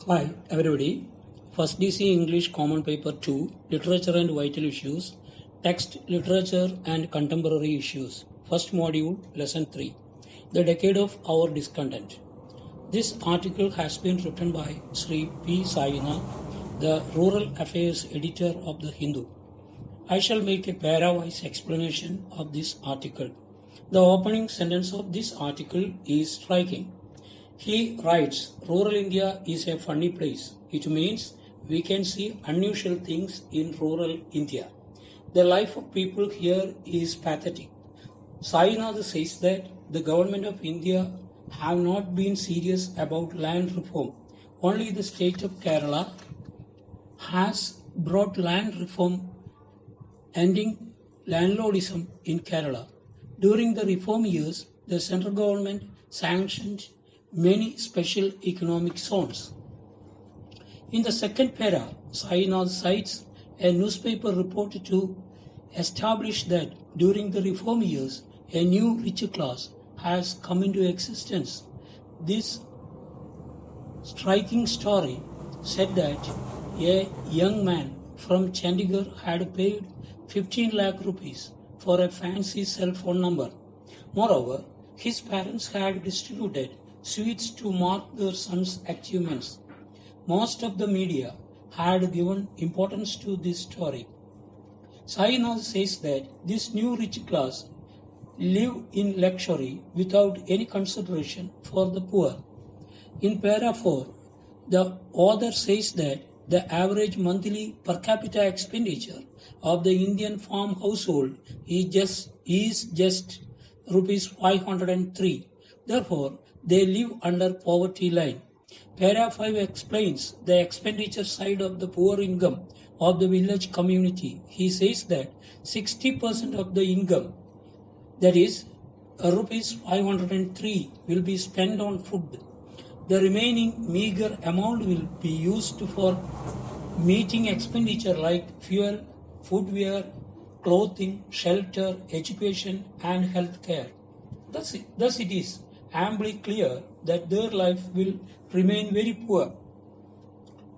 Hi, everybody. First DC English Common Paper 2, Literature and Vital Issues, Text, Literature and Contemporary Issues. First module, Lesson 3, The Decade of Our Discontent. This article has been written by Sri P. Sainath, the Rural Affairs Editor of The Hindu. I shall make a para-wise explanation of this article. The opening sentence of this article is striking. He writes, rural India is a funny place. It means we can see unusual things in rural India. The life of people here is pathetic. Sainath says that the government of India have not been serious about land reform. Only the state of Kerala has brought land reform ending landlordism in Kerala. During the reform years, the central government sanctioned many special economic zones. In the second para, Sainath cites a newspaper report to establish that during the reform years, a new rich class has come into existence. This striking story said that a young man from Chandigarh had paid 15 lakh rupees for a fancy cell phone number. Moreover, his parents had distributed sweets to mark their son's achievements. Most of the media had given importance to this story. Sainath says that this new rich class live in luxury without any consideration for the poor. In para 4, the author says that the average monthly per capita expenditure of the Indian farm household is just rupees 503. Therefore, they live under poverty line. Para 5 explains the expenditure side of the poor income of the village community. He says that 60% of the income, that is rupees 503, will be spent on food. The remaining meager amount will be used for meeting expenditure like fuel, footwear, clothing, shelter, education and health care. Thus it is amply clear that their life will remain very poor.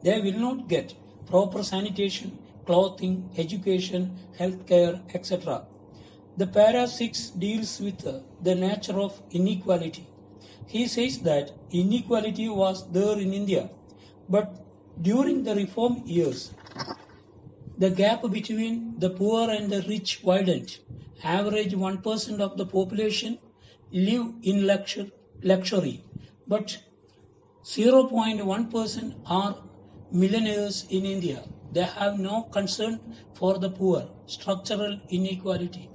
They will not get proper sanitation, clothing, education, health care, etc. The para 6 deals with the nature of inequality. He says that inequality was there in India, but during the reform years, the gap between the poor and the rich widened. Average 1% of the population live in luxury, but 0.1% are millionaires in India. They have no concern for the poor, structural inequality.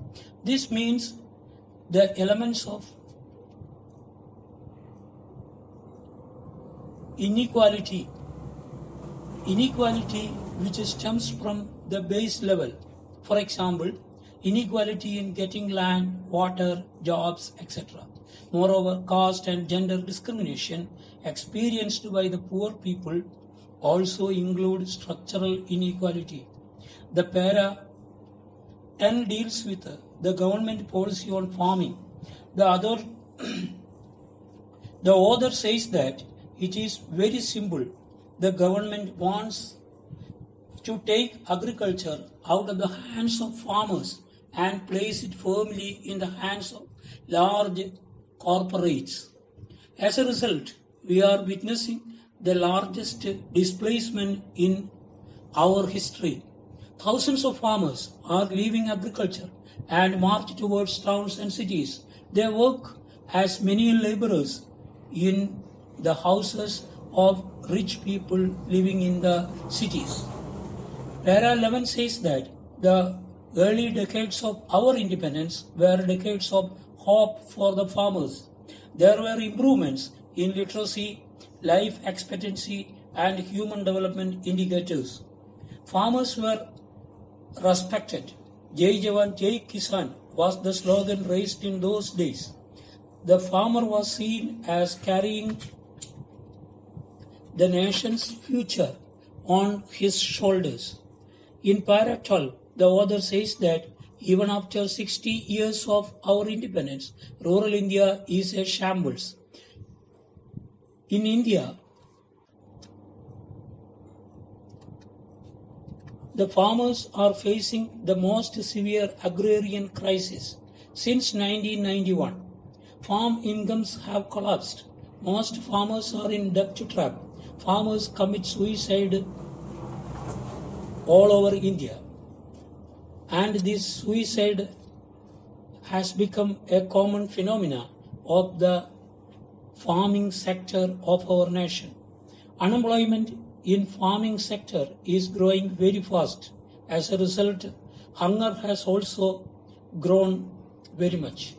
This means the elements of inequality which stems from the base level. For example, inequality in getting land, water, jobs, etc. Moreover, caste and gender discrimination experienced by the poor people also include structural inequality. The para 10 deals with the government policy on farming. The author says that it is very simple. The government wants to take agriculture out of the hands of farmers and place it firmly in the hands of large corporates. As a result, we are witnessing the largest displacement in our history. Thousands of farmers are leaving agriculture and march towards towns and cities. They work as manual laborers in the houses of rich people living in the cities. Para 11 says that the early decades of our independence were decades of hope for the farmers. There were improvements in literacy, life expectancy, and human development indicators. Farmers were respected. Jai Jawan, Jai Kisan was the slogan raised in those days. The farmer was seen as carrying the nation's future on his shoulders. In para 12, the author says that even after 60 years of our independence, rural India is a shambles. In India, The farmers are facing the most severe agrarian crisis since 1991. Farm incomes have collapsed. Most farmers are in debt trap. Farmers commit suicide all over India. And this suicide has become a common phenomenon of the farming sector of our nation. Unemployment in farming sector is growing very fast. As a result, hunger has also grown very much.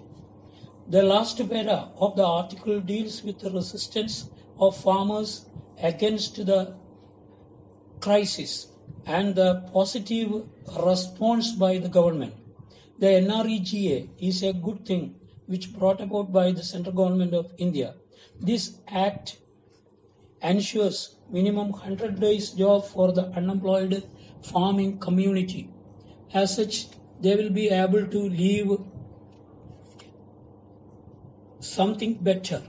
The last para of the article deals with the resistance of farmers against the crisis and the positive response by the government. The NREGA is a good thing which brought about by the central government of India. This act ensures minimum 100 days job for the unemployed farming community. As such, they will be able to live something better.